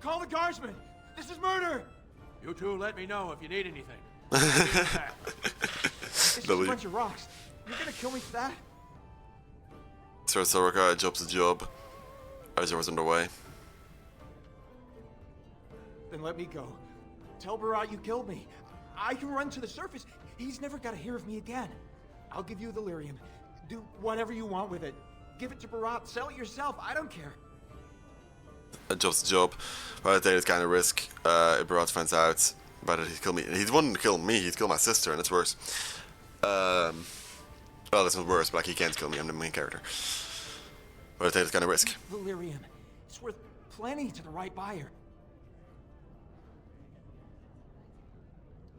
Call the guardsmen! This is murder! You two let me know if you need anything. It's just a bunch of rocks. You're gonna kill me for that? Sir Soraka, job's a job. As was underway. Then let me go. Tell Barat you killed me. I can run to the surface. He's never got to hear of me again. I'll give you the lyrium. Do whatever you want with it. Give it to Barat. Sell it yourself. I don't care. A job's a job. But I take it's kind of risk. If Barat finds out about it, he'd kill me. He wouldn't kill me, he'd kill my sister, and it's worse. Well, it's not worse, but like, he can't kill me, I'm the main character. But I take it's kind of risk. The lyrium. It's worth plenty to the right buyer.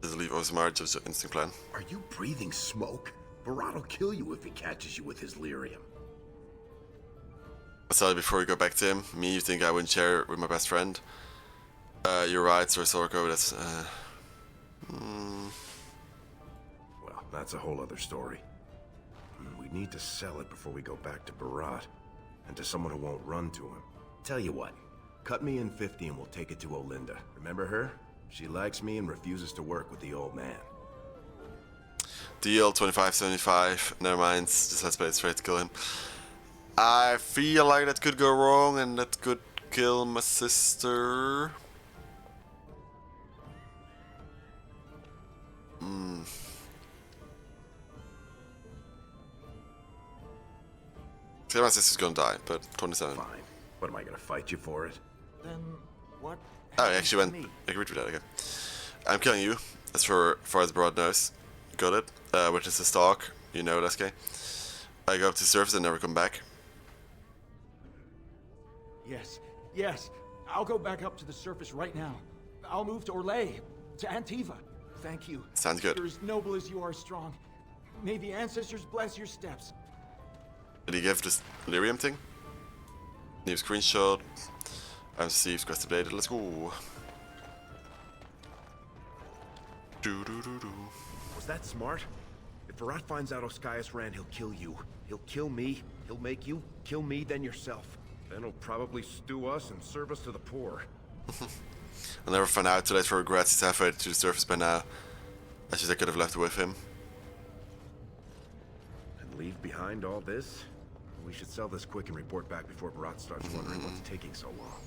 Does it leave Orzammar just an instant plan? Are you breathing smoke? Barat will kill you if he catches you with his lyrium. I saw it before you go back to him. Me, you think I wouldn't share it with my best friend? You're right, Sir Sorko, that's, Well, that's a whole other story. We need to sell it before we go back to Barat. And to someone who won't run to him. Tell you what, cut me in 50 and we'll take it to Olinda. Remember her? She likes me and refuses to work with the old man. Deal 25.75. Never mind. Just let's play it straight to kill him. I feel like that could go wrong and that could kill my sister. My sister's gonna die, but 27. Fine. What am I gonna fight you for it? Then what? Oh, I actually went. Agreed with that again. I'm killing you, as far as Broad knows. Got it. Which is a stalk. You know, that's okay. I go up to the surface and never come back. Yes, yes. I'll go back up to the surface right now. I'll move to Orlais, to Antiva. Thank you. Sounds good. You're as noble as you are strong. May the ancestors bless your steps. Did he give this Lyrium thing? New screenshot. I'm Steve's quest updated. Let's go. Was that smart? If Virat finds out Oskias ran, he'll kill you. He'll kill me. He'll make you kill me, then yourself. Then he'll probably stew us and serve us to the poor. I'll never find out. Too late for regrets. He's halfway to the surface by now. I should I could have left with him. And leave behind all this? We should sell this quick and report back before Virat starts wondering what's taking so long.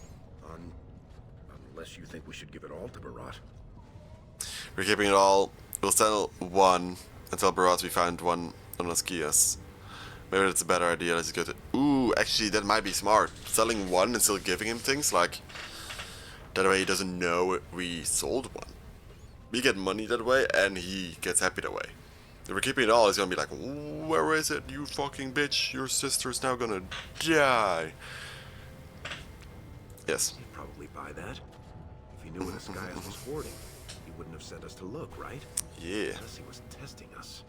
Unless you think we should give it all to Virat. We're keeping it all. We'll sell one until Barat we found one on Oskias. Maybe that's a better idea. Let's get it. Ooh, actually, that might be smart. Selling one and still giving him things like that way he doesn't know we sold one. We get money that way, and he gets happy that way. If we're keeping it all, he's gonna be like, "Where is it, you fucking bitch? Your sister's now gonna die." Yes. He'd probably buy that. If he knew what Oskias was hoarding, he wouldn't have sent us to look, right? Yeah. Unless he was testing us.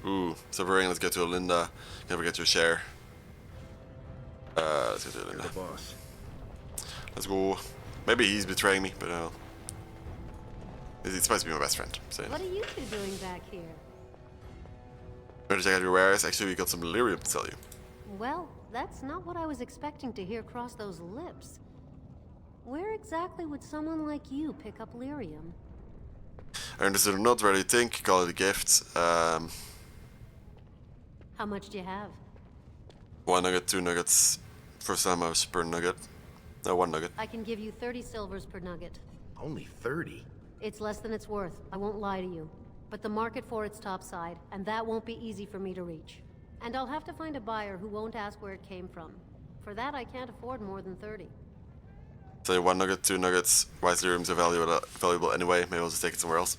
Ooh, so we're let's get to Olinda. Never get to a share. Let's get to You're Olinda. the boss. Let's go. Maybe he's betraying me, but he's supposed to be my best friend. So. What are you two doing back here? Better check out your wares. Actually, we got some lyrium to sell you. Well, that's not what I was expecting to hear cross those lips. Where exactly would someone like you pick up lyrium? I understood or not, where do you think? Call it a gift. How much do you have? 1 nugget, 2 nuggets. First time I was per nugget. No, 1 nugget. I can give you 30 silvers per nugget. Only 30? It's less than it's worth, I won't lie to you. But the market for it's topside, and that won't be easy for me to reach. And I'll have to find a buyer who won't ask where it came from. For that, I can't afford more than 30. Say 1 nugget, 2 nuggets. Why is lyrium's valuable anyway? Maybe I'll just take it somewhere else.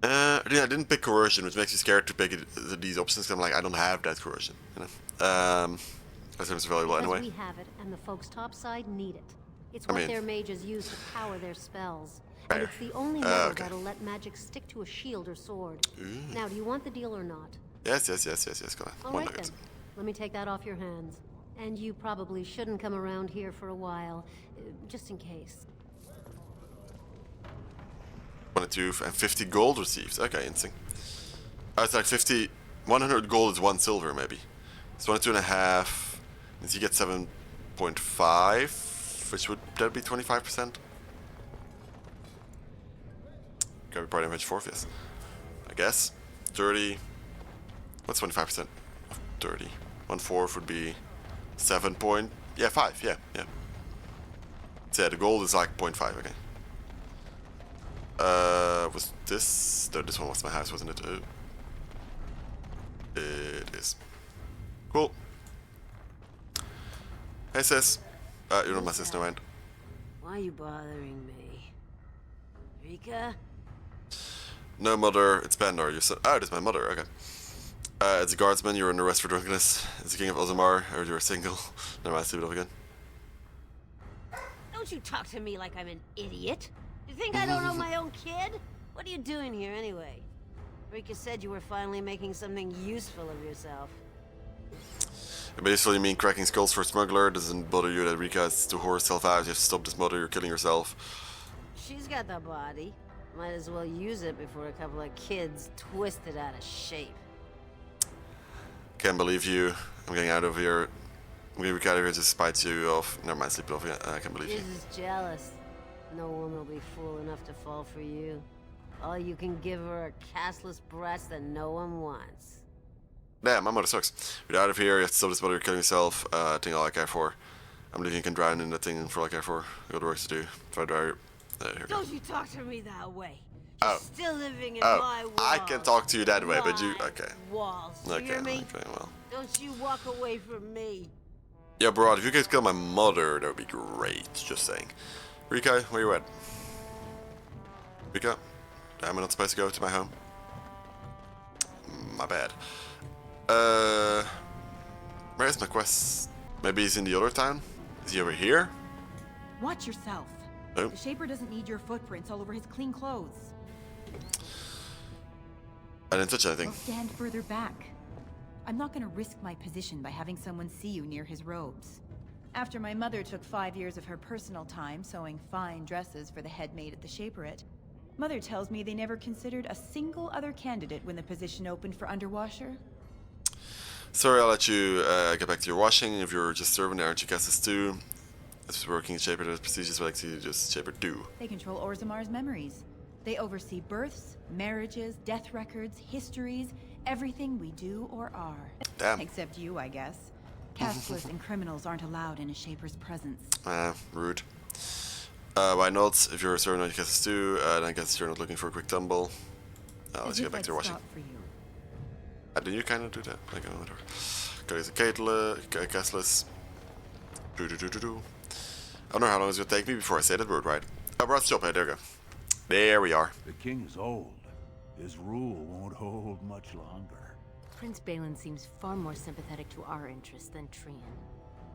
Yeah, I didn't pick coercion, which makes me scared to pick these options. Cause I'm like, I don't have that coercion. You know? That seems valuable Because anyway. we have it, and the folks topside need it. It's what their mages use to power their spells. And it's the only method that'll let magic stick to a shield or sword. Now, do you want the deal or not? Yes. Go on. All right then. Let me take that off your hands. And you probably shouldn't come around here for a while, just in case. 22 and 50 gold received. Okay, interesting. Oh, it's like 50. 100 gold is 1 silver, maybe. It's 22.5. Means you get 7.5, which would that be 25%? Gotta be part of image 4th, yes. I guess. 30. What's 25%? 30. 1/4 would be 7 point. Yeah, 5. Yeah. So yeah, the gold is like 0.5. Okay. Was this? No, this one was my house, wasn't it? It is. Cool. Hey sis. You're not my sis, no mind. Why are you bothering me? Rika? No mother, it's Pandar. Your son. Oh, it is my mother. Okay. It's a guardsman. You're under arrest for drunkenness. It's the king of Ozamar, or you're single. Never mind. Sleep it off again. Don't you talk to me like I'm an idiot. You think I don't know my own kid? What are you doing here anyway? Rika said you were finally making something useful of yourself. Basically, you mean cracking skulls for a smuggler. Doesn't bother you that Rika has to whore herself out. You have to stop this mother. You're killing yourself. She's got the body. Might as well use it before a couple of kids twist it out of shape. Can't believe you. I'm getting out of here. I'm getting out of here just to spite you off. Never mind, sleep it off again. I can't believe you. You're just jealous. No one will be fool enough to fall for you. All you can give her are castless brats that no one wants. Damn, my mother sucks. You're out of here, you have to stop this brother killing yourself. Thing all I care for. I'm leaving you can drown in that thing for all I care for. I got work to do. If I die, here we go. Don't you talk to me that way. Oh. You're still living in Oh, my walls. I can talk to you that way, but you... My Okay. walls. You Okay, hear me? okay, well. Don't you walk away from me. Yeah, bro, if you could kill my mother, that would be great. Just saying. Rika, where you at? Rika? Am I not supposed to go to my home? My bad. Where's my quest? Maybe he's in the other town? Is he over here? Watch yourself. Oh. The Shaper doesn't need your footprints all over his clean clothes. I didn't touch anything. Well, stand further back. I'm not gonna risk my position by having someone see you near his robes. After my mother took 5 years of her personal time sewing fine dresses for the head maid at the Shaperette, Mother tells me they never considered a single other candidate when the position opened for underwasher. Sorry, I'll let you get back to your washing. If you're just serving, aren't you guesses too? As working in Shaper, there's procedures like to just Shaper do. They control Orzamar's memories. They oversee births, marriages, death records, histories, everything we do or are. Damn. Except you, I guess. Castless and criminals aren't allowed in a Shaper's presence. Rude. Why not? If you're serving, aren't you guesses too? Then I guess you're not looking for a quick tumble. Let's get back to your washing. For you. Didn't you kind of do that? Like, whatever. Got a castless. I don't know how long it's gonna take me before I say that word right. I brought the shop. There we go. There we are. The king is old. His rule won't hold much longer. Prince Balin seems far more sympathetic to our interests than Trian.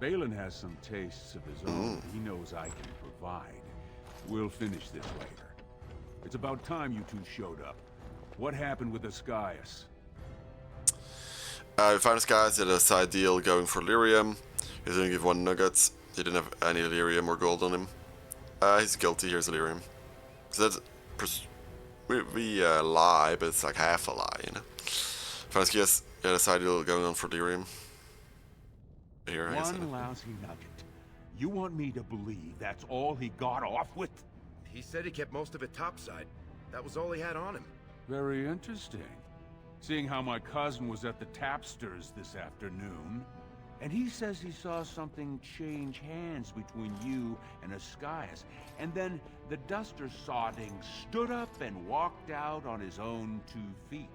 Balin has some tastes of his own he knows I can provide. We'll finish this later. It's about time you two showed up. What happened with Ascaius? We found this guy did a side deal going for lyrium. He's gonna give 1 nugget. He didn't have any lyrium or gold on him. He's guilty. Here's a lyrium. So that's we lie, but it's like half a lie, you know. Found Ascaius had a side deal going on for lyrium. Here, I guess. One lousy nugget. You want me to believe that's all he got off with? He said he kept most of it topside. That was all he had on him. Very interesting. Seeing how my cousin was at the tapsters this afternoon, and he says he saw something change hands between you and Ascaius, and then the duster sodding stood up and walked out on his own 2 feet.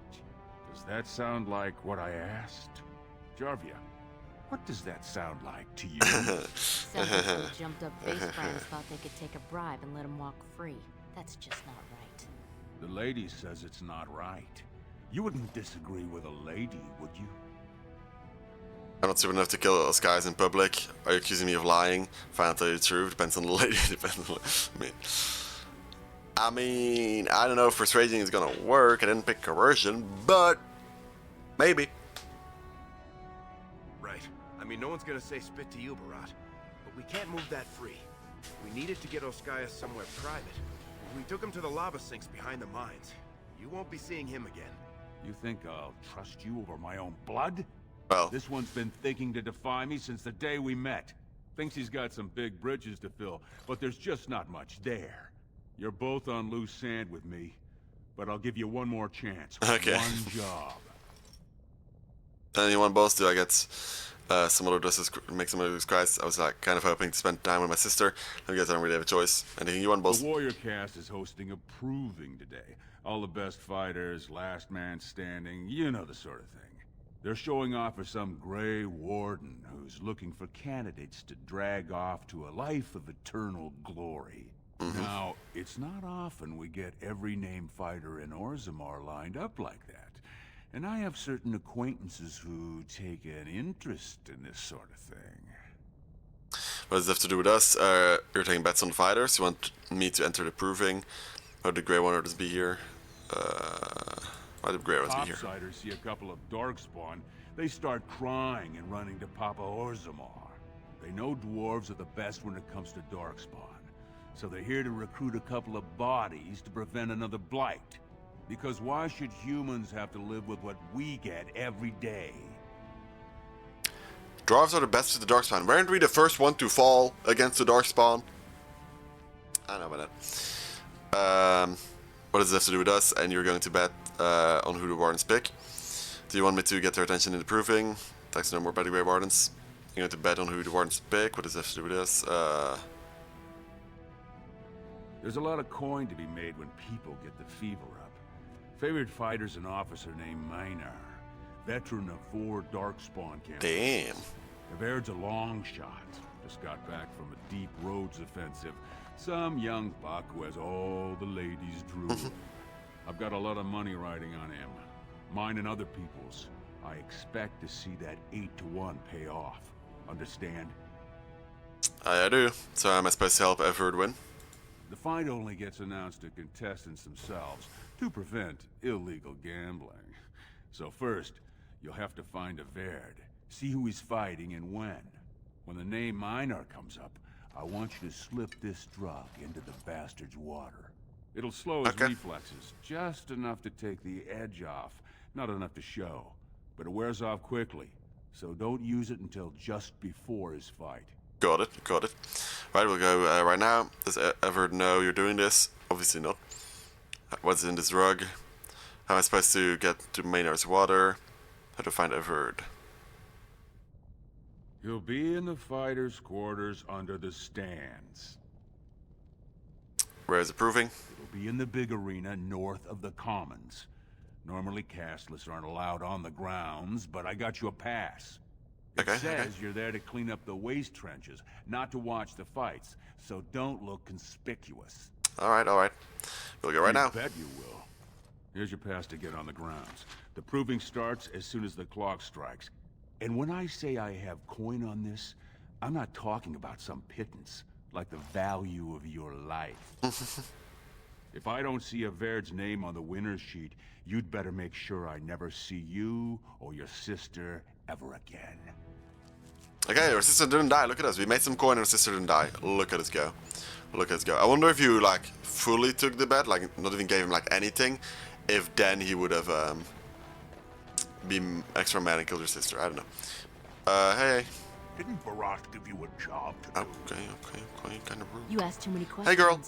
Does that sound like what I asked? Jarvia, what does that sound like to you? Sounds like some jumped up face friars thought they could take a bribe and let him walk free. That's just not right. The lady says it's not right. You wouldn't disagree with a lady, would you? I'm not stupid enough to kill Ascaius in public. Are you accusing me of lying? If I tell you the truth, depends on the lady. Depends on the... I mean, I don't know if persuasion is gonna work. I didn't pick coercion, but maybe. Right. I mean, no one's gonna say spit to you, Barat. But we can't move that free. We needed to get Ascaius somewhere private. We took him to the lava sinks behind the mines. You won't be seeing him again. You think I'll trust you over my own blood? Well, this one's been thinking to defy me since the day we met. Thinks he's got some big bridges to fill, but there's just not much there. You're both on loose sand with me, but I'll give you one more chance. Okay. One job. And you want boss? Do I get some other dresses? Make some other disguise? I was like kind of hoping to spend time with my sister. I guess I don't really have a choice. Anything you want, boss? The Warrior Cast is hosting a proving today. All the best fighters, last man standing, you know the sort of thing. They're showing off for some Grey Warden who's looking for candidates to drag off to a life of eternal glory. Now, it's not often we get every named fighter in Orzammar lined up like that. And I have certain acquaintances who take an interest in this sort of thing. What does it have to do with us? You're taking bets on the fighters. You want me to enter the proving? Or the Grey Warden be here? Why did Grey Warden be here? Topsiders see a couple of Darkspawn, they start crying and running to Papa Orzammar. They know dwarves are the best when it comes to Darkspawn, so they're here to recruit a couple of bodies to prevent another blight. Because why should humans have to live with what we get every day? Dwarves are the best with the Darkspawn. Weren't we the first one to fall against the Darkspawn? I know about that. What does this have to do with us? And you're going to bet on who the Wardens pick. Do you want me to get their attention in the proving? Thanks to know more about the Grey Wardens. You're going to bet on who the Wardens pick. What does this have to do with us? There's a lot of coin to be made when people get the fever up. Favorite fighter's an officer named Pandar, veteran of 4 Darkspawn campaigns. Damn. Baird's a long shot. Just got back from a deep roads offensive. Some young buck who has all the ladies drooling. I've got a lot of money riding on him. Mine and other people's. I expect to see that 8-to-1 pay off. Understand? I do. So am I supposed to help Everard win? The fight only gets announced to contestants themselves to prevent illegal gambling. So first, you'll have to find a Verd, see who he's fighting and when. When the name Einar comes up, I want you to slip this drug into the bastard's water. It'll slow his reflexes, just enough to take the edge off, not enough to show. But it wears off quickly, so don't use it until just before his fight. Got it, got it. Right, we'll go right now. Does Everard know you're doing this? Obviously not. What's in this drug? How am I supposed to get to Maynard's water? How to find Everard? You'll be in the fighters' quarters under the stands. Where is it proving? It'll be in the big arena north of the Commons. Normally castless aren't allowed on the grounds, but I got you a pass. It says you're there to clean up the waste trenches, not to watch the fights, so don't look conspicuous. Alright, alright. We'll go right now. I bet you will. Here's your pass to get on the grounds. The proving starts as soon as the clock strikes. And when I say I have coin on this, I'm not talking about some pittance, like the value of your life. If I don't see a Verd's name on the winner's sheet, you'd better make sure I never see you or your sister ever again. Okay, our sister didn't die. Look at us. We made some coin and our sister didn't die. Look at us go. Look at us go. I wonder if you, like, fully took the bet, like, not even gave him, like, anything, if then he would have, been extra mad and killed your sister. I don't know. Hey. Didn't Barat give you a job to do? Okay, kind of rude. You asked too many questions. Hey, girl.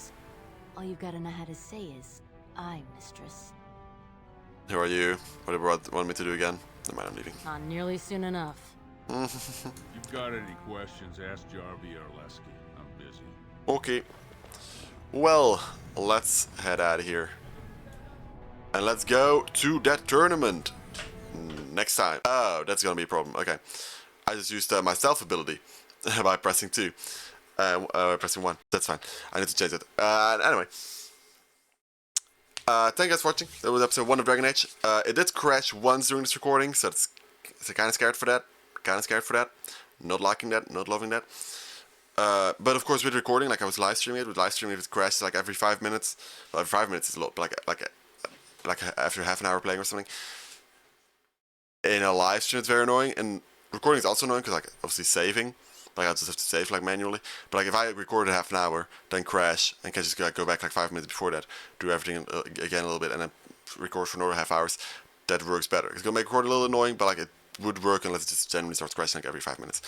All you've got to know how to say is, "I'm mistress." Who are you? What did Barat want me to do again? Never mind, I'm leaving. Not nearly soon enough. If you've got any questions, ask Jarvie or Lesky. I'm busy. Okay. Well, let's head out of here. And let's go to that tournament next time. Oh, that's gonna be a problem. Okay. I just used my stealth ability by pressing 2. Pressing 1. That's fine. I need to change it. Anyway. Thank you guys for watching. That was episode 1 of Dragon Age. It did crash once during this recording, so it's kind of scared for that. Not liking that, not loving that. But of course with recording, like I was live streaming it, it crashes like every 5 minutes. Well, every 5 minutes is a lot, but like after half an hour playing or something. In a live stream it's very annoying, and recording is also annoying because like obviously saving. Like I just have to save like manually. But like if I recorded half an hour, then crash, and can just go back like 5 minutes before that, do everything again a little bit, and then record for another half hours, that works better. It's gonna make recording a little annoying, but like it would work unless it just generally starts crashing like every 5 minutes.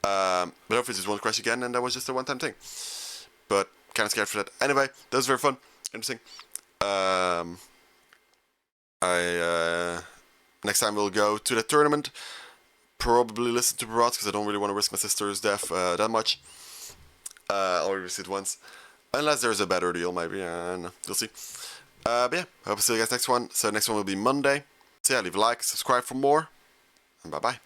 But hopefully it just won't crash again, and that was just a one-time thing. But kind of scared for that. Anyway, that was very fun, interesting. Next time we'll go to the tournament. Probably listen to Barat because I don't really want to risk my sister's death that much. I already risked it once. Unless there's a better deal, maybe. I don't know. We'll see. But yeah, I hope to see you guys next one. So next one will be Monday. So yeah, leave a like, subscribe for more, and bye-bye.